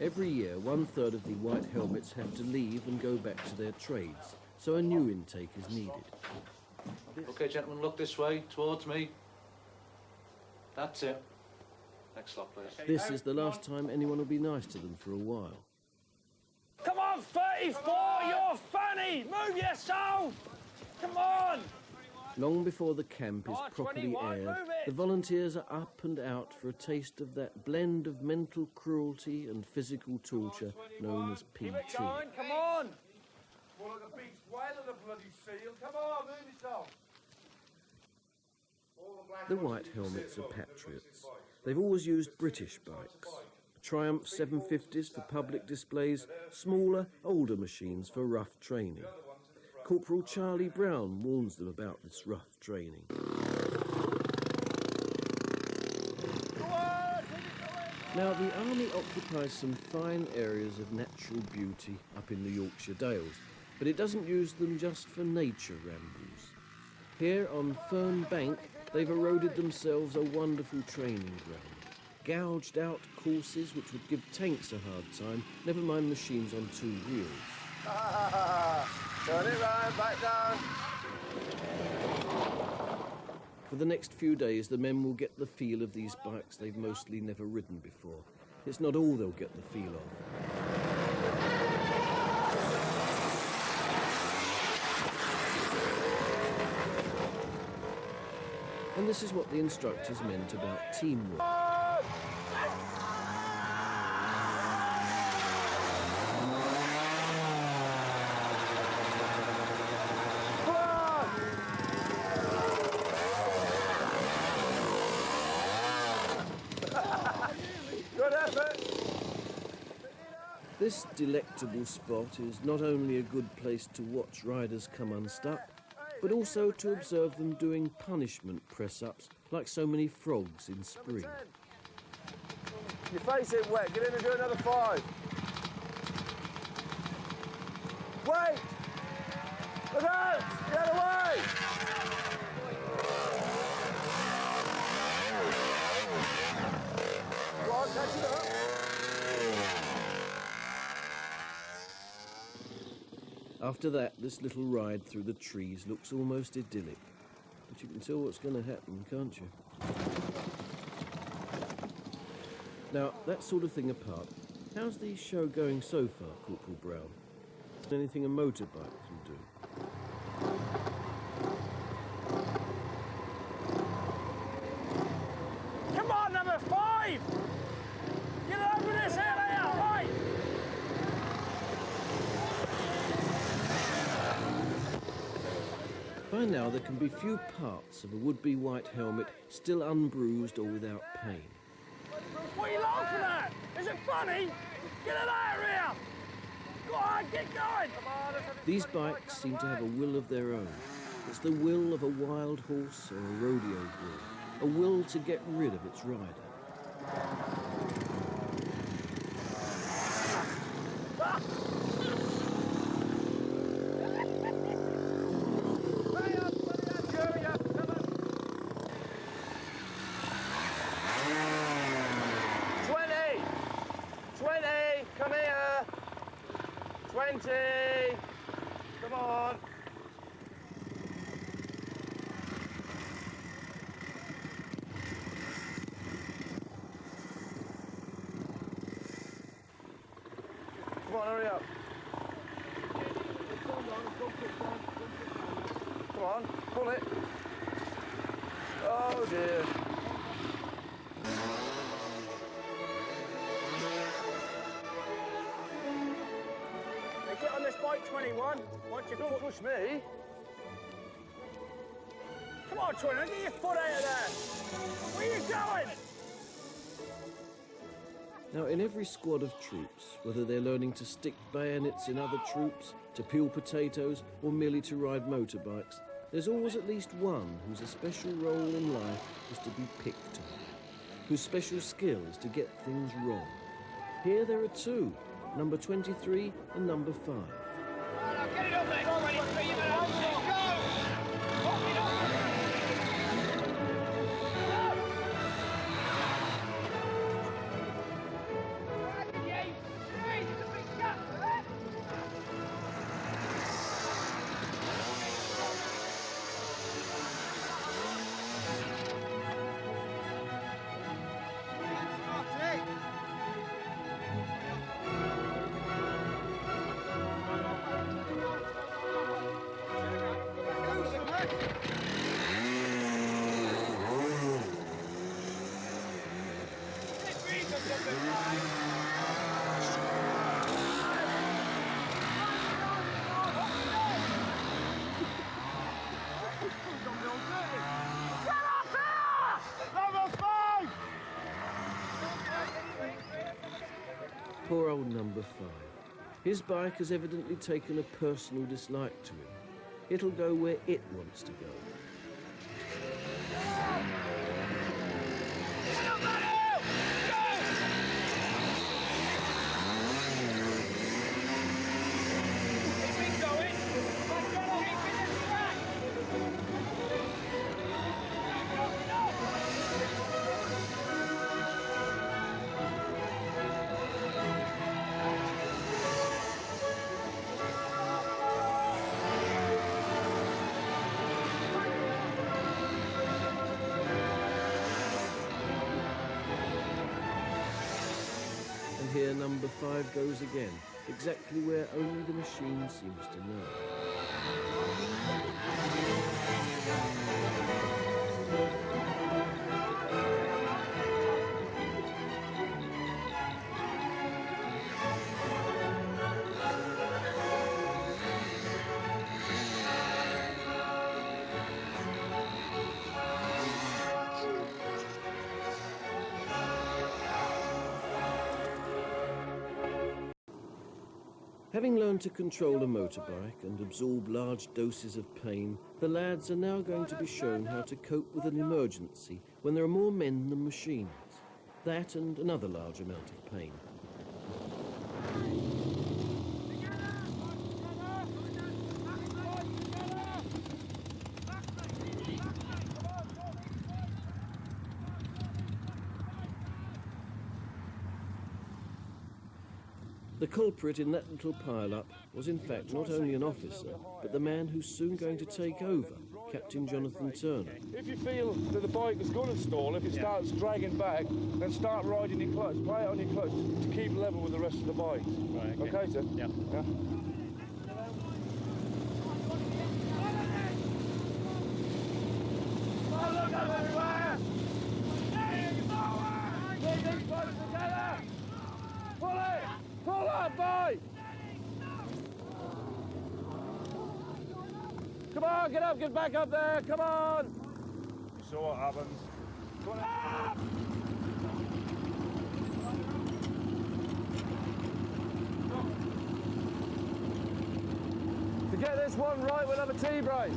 Every year, 1/3 of the white helmets have to leave and go back to their trades, so a new intake is needed. OK, gentlemen, look this way, towards me. That's it. Next lot, please. This is the last time anyone will be nice to them for a while. Come on, 34, you're funny! Move your soul! Come on! Long before the camp is properly aired, the volunteers are up and out for a taste of that blend of mental cruelty and physical torture known as PT. Keep it going, come on! Well, like a beast whale of a bloody seal. Come on, move yourself. The white helmets are patriots. They've always used British bikes. Triumph 750s for public displays, smaller, older machines for rough training. Corporal Charlie Brown warns them about this rough training. Now, the army occupies some fine areas of natural beauty up in the Yorkshire Dales, but it doesn't use them just for nature rambles. Here on Fern Bank, they've eroded themselves a wonderful training ground. Gouged out courses which would give tanks a hard time, never mind machines on 2 wheels. Turn it round, back down. For the next few days, the men will get the feel of these bikes they've mostly never ridden before. It's not all they'll get the feel of. And this is what the instructors meant about teamwork. Good effort. This delectable spot is not only a good place to watch riders come unstuck, but also to observe them doing punishment press-ups like so many frogs in spring. Your face ain't wet. Get in and do another 5. Wait! Look out! The other way! Go on, catch it up. After that, this little ride through the trees looks almost idyllic. But you can tell what's going to happen, can't you? Now, that sort of thing apart, how's the show going so far, Corporal Brown? Is there anything a motorbike can do? Come on, number 5! Get over this area, right? By now, there can be few parts of a would-be white helmet still unbruised or without pain. What are you laughing at? Is it funny? Get it out of here! Go on, get going! Come on, These bikes seem to have a will of their own. It's the will of a wild horse or a rodeo bull, a will to get rid of its rider. Come here. 20. Come on. Come on, hurry up. Come on, pull it. Oh dear. Get on this bike, 21. Watch your Don't foot. push me. Come on, 21, get your foot out of there. Where are you going? Now, in every squad of troops, whether they're learning to stick bayonets in other troops, to peel potatoes, or merely to ride motorbikes, there's always at least one whose a special role in life is to be picked on, whose special skill is to get things wrong. Here there are 2, number 23 and number 5. Get it up there. Go, ready, 3 minutes. Go! Pop it up! Poor old number 5. His bike has evidently taken a personal dislike to him. It'll go where it wants to go. And here number 5 goes again, exactly where only the machine seems to know. Having learned to control a motorbike and absorb large doses of pain, the lads are now going to be shown how to cope with an emergency when there are more men than machines. That and another large amount of pain. The culprit in that little pile-up was in fact not only an officer, but the man who's soon going to take over, Captain Jonathan Turner. If you feel that the bike is going to stall, if it starts dragging back, then start riding your clutch. Play it on your clutch to keep level with the rest of the bike. Right, okay, sir? Yeah. Pull up, boy! Come on, get back up there, come on! You saw what happens. Come on. Ah! To get this one right, we'll have a tea break.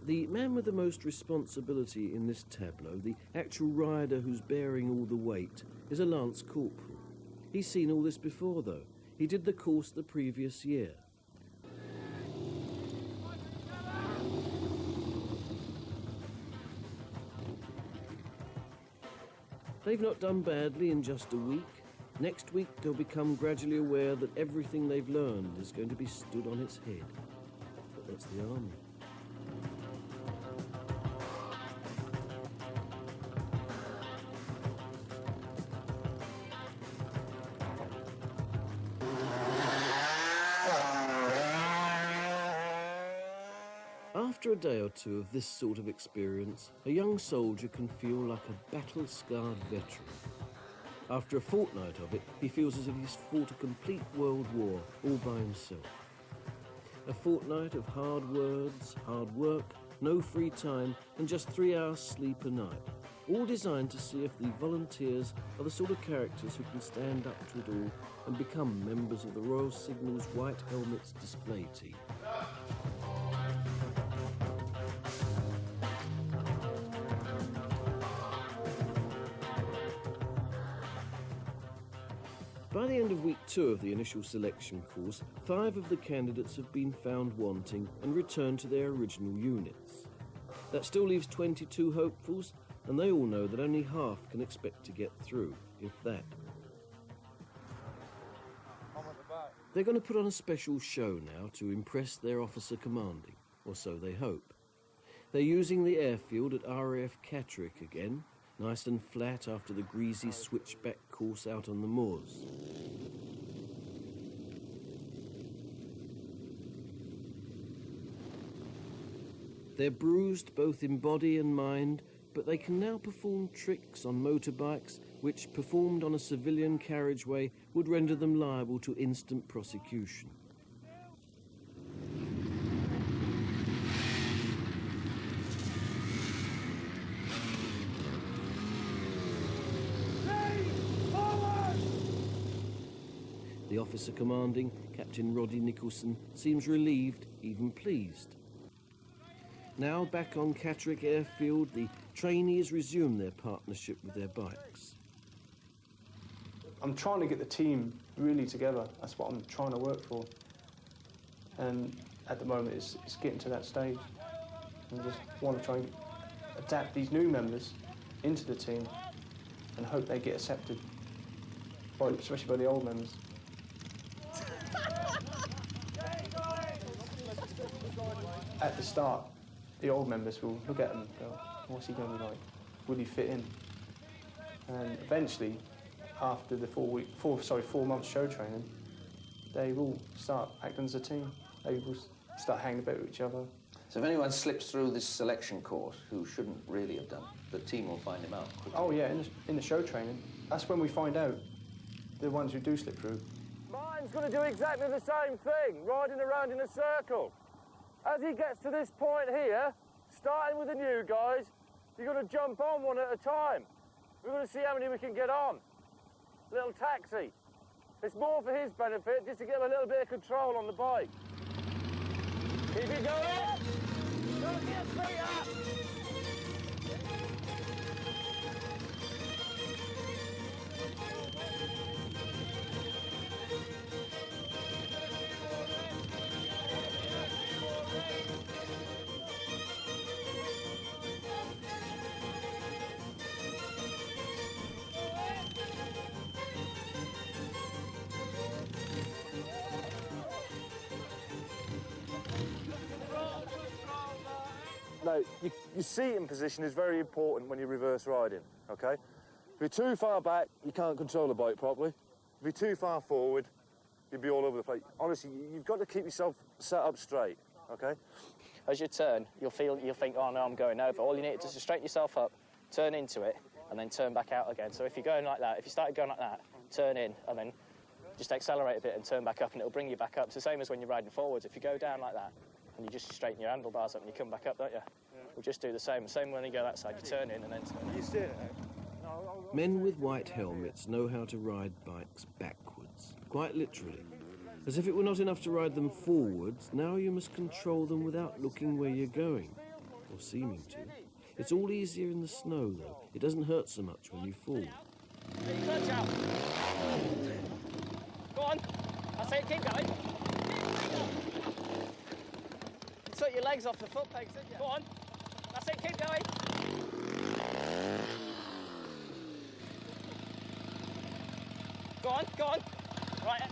The man with the most responsibility in this tableau, the actual rider who's bearing all the weight, is a lance corporal. He's seen all this before, though. He did the course the previous year. They've not done badly in just a week. Next week, they'll become gradually aware that everything they've learned is going to be stood on its head. But that's the army. After a day or two of this sort of experience, a young soldier can feel like a battle-scarred veteran. After a fortnight of it, he feels as if he's fought a complete world war all by himself. A fortnight of hard words, hard work, no free time, and just 3 hours sleep a night. All designed to see if the volunteers are the sort of characters who can stand up to it all and become members of the Royal Signal's White Helmets display team. By the end of week 2 of the initial selection course, 5 of the candidates have been found wanting and returned to their original units. That still leaves 22 hopefuls, and they all know that only half can expect to get through, if that. They're going to put on a special show now to impress their officer commanding, or so they hope. They're using the airfield at RAF Catterick again, nice and flat after the greasy switchback course out on the moors. They're bruised both in body and mind, but they can now perform tricks on motorbikes which, performed on a civilian carriageway, would render them liable to instant prosecution. The officer commanding, Captain Roddy Nicholson, seems relieved, even pleased. Now back on Catterick Airfield, the trainees resume their partnership with their bikes. I'm trying to get the team really together. That's what I'm trying to work for. And at the moment, it's getting to that stage. I just want to try and adapt these new members into the team and hope they get accepted, especially by the old members. At the start, the old members will look at him and go, what's he going to be like? Will he fit in? And eventually, after the 4 months show training, they will start acting as a team. They will start hanging about with each other. So if anyone slips through this selection course who shouldn't really have done, the team will find him out quickly. Oh yeah, in the show training, that's when we find out the ones who do slip through. Martin's going to do exactly the same thing, riding around in a circle. As he gets to this point here, starting with the new guys, you're going to jump on one at a time. We're going to see how many we can get on. Little taxi. It's more for his benefit, just to give him a little bit of control on the bike. Keep it going. Don't get feet up. No, your seating position is very important when you're reverse riding, okay? If you're too far back, you can't control the bike properly. If you're too far forward, you'll be all over the place. Honestly, you've got to keep yourself set up straight, okay? As you turn, you'll think, oh no, I'm going over. All you need is to straighten yourself up, turn into it, and then turn back out again. So if you're going like that, if you started going like that, turn in, and then just accelerate a bit and turn back up, and it'll bring you back up. It's the same as when you're riding forwards. If you go down like that, and you just straighten your handlebars up and you come back up, don't you? Yeah. We'll just do the same. Same when you go that side, you turn in and then turn in. You steer it? Men with white helmets know how to ride bikes backwards, quite literally. As if it were not enough to ride them forwards, now you must control them without looking where you're going, or seeming to. It's all easier in the snow, though. It doesn't hurt so much when you fall. Clutch out. Go on. That's it, keep going. You took your legs off the foot pegs, didn't you? Go on. That's it, keep going. Go on, go on. Right.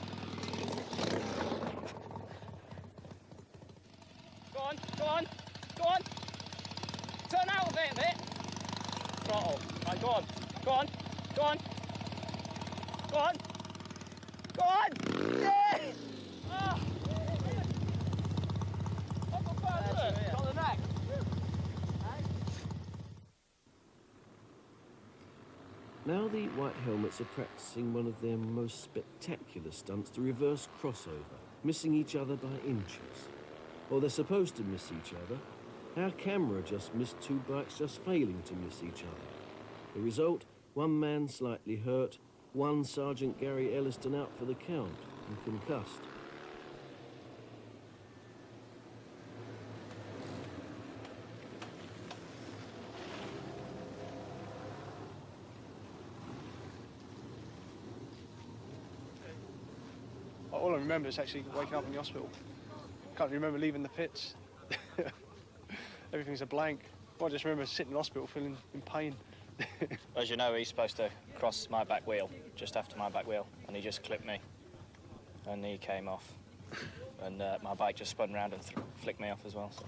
Go on, go on, go on. Turn out a bit. Throttle. Right, go on, go on, go on. Go on. Go on. Yeah! Oh. Got the neck. Now the white helmets are practicing one of their most spectacular stunts, the reverse crossover, missing each other by inches. Or they're supposed to miss each other. Our camera just missed two bikes just failing to miss each other. The result, one man slightly hurt, one Sergeant Gary Elliston out for the count and concussed. All I remember is actually waking up in the hospital. Can't remember leaving the pits. Everything's a blank. I just remember sitting in the hospital feeling in pain. As you know, he's supposed to cross my back wheel, just after my back wheel, and he just clipped me, and he came off, and my bike just spun around and flicked me off as well. So.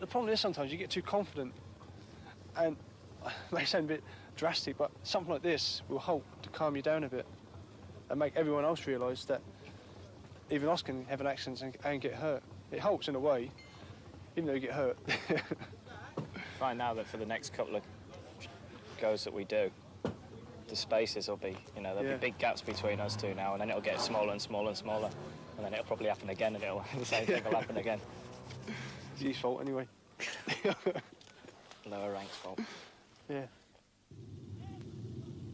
The problem is sometimes you get too confident, and it may sound a bit drastic, but something like this will help to calm you down a bit and make everyone else realise that even us can have an accident and get hurt. It helps in a way, even though you get hurt. Find now that for the next couple of goes that we do, the spaces will be, you know, there'll be big gaps between us two now, and then it'll get smaller and smaller and smaller, and then it'll probably happen again, and the same thing will happen again. It's his fault anyway. Lower ranks fault. Yeah.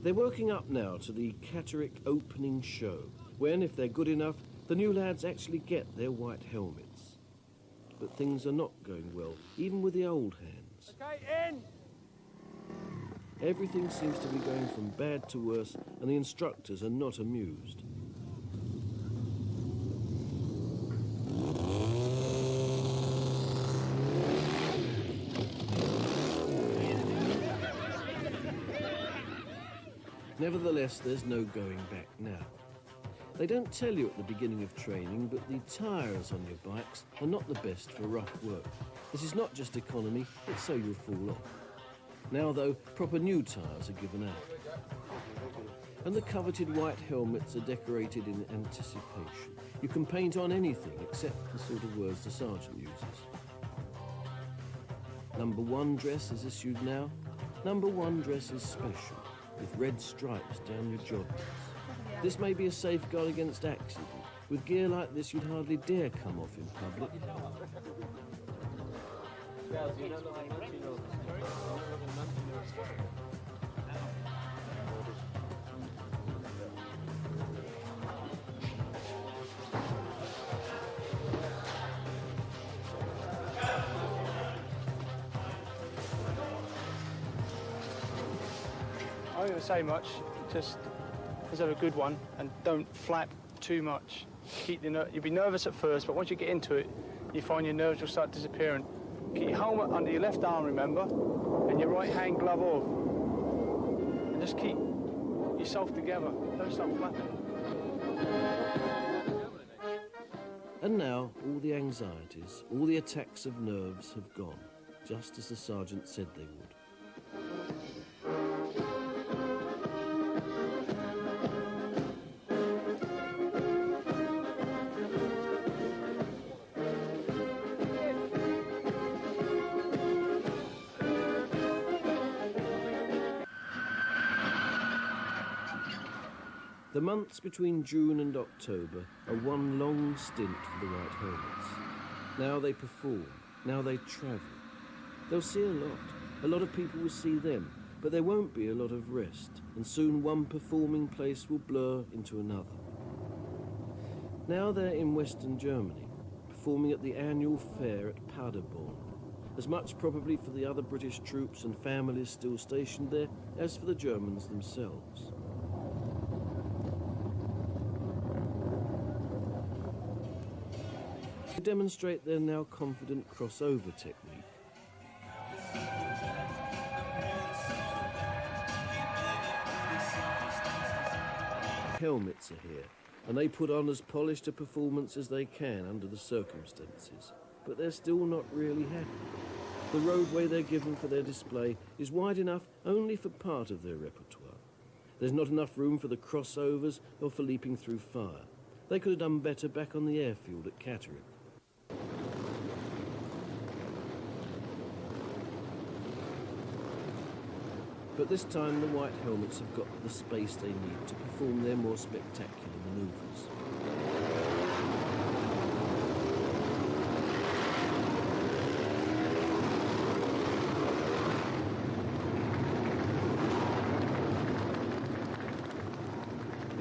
They're working up now to the Catterick opening show, when, if they're good enough, the new lads actually get their white helmets. But things are not going well, even with the old hands. Okay, in! Everything seems to be going from bad to worse, and the instructors are not amused. Nevertheless, there's no going back now. They don't tell you at the beginning of training, but the tyres on your bikes are not the best for rough work. This is not just economy, it's so you'll fall off. Now, though, proper new tyres are given out. And the coveted white helmets are decorated in anticipation. You can paint on anything except the sort of words the sergeant uses. Number 1 dress is issued now. Number 1 dress is special, with red stripes down your joggers. This may be a safeguard against accident. With gear like this, you'd hardly dare come off in public. I ain't gonna say much. Just have a good one and don't flap too much. You'll be nervous at first, but once you get into it, you find your nerves will start disappearing. Keep your helmet under your left arm, remember, and your right hand glove off. And just keep yourself together. Don't start flapping. And now, all the anxieties, all the attacks of nerves have gone, just as the sergeant said they would. The months between June and October are one long stint for the White Helmets. Now they perform, now they travel. They'll see a lot of people will see them, but there won't be a lot of rest, and soon one performing place will blur into another. Now they're in Western Germany, performing at the annual fair at Paderborn, as much probably for the other British troops and families still stationed there as for the Germans themselves. To demonstrate their now confident crossover technique. Helmets are here, and they put on as polished a performance as they can under the circumstances, but they're still not really happy. The roadway they're given for their display is wide enough only for part of their repertoire. There's not enough room for the crossovers or for leaping through fire. They could have done better back on the airfield at Catterick. But this time the White Helmets have got the space they need to perform their more spectacular manoeuvres.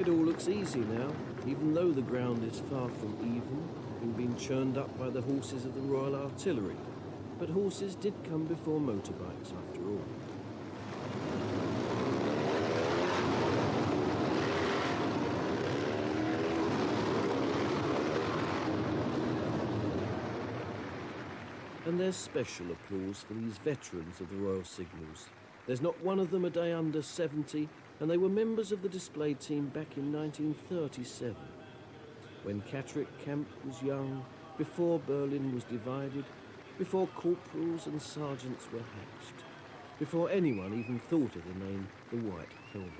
It all looks easy now, even though the ground is far from even, having been churned up by the horses of the Royal Artillery. But horses did come before motorbikes after all. And there's special applause for these veterans of the Royal Signals. There's not one of them a day under 70, and they were members of the display team back in 1937, when Catterick Camp was young, before Berlin was divided, before corporals and sergeants were hatched, before anyone even thought of the name the White Helmet.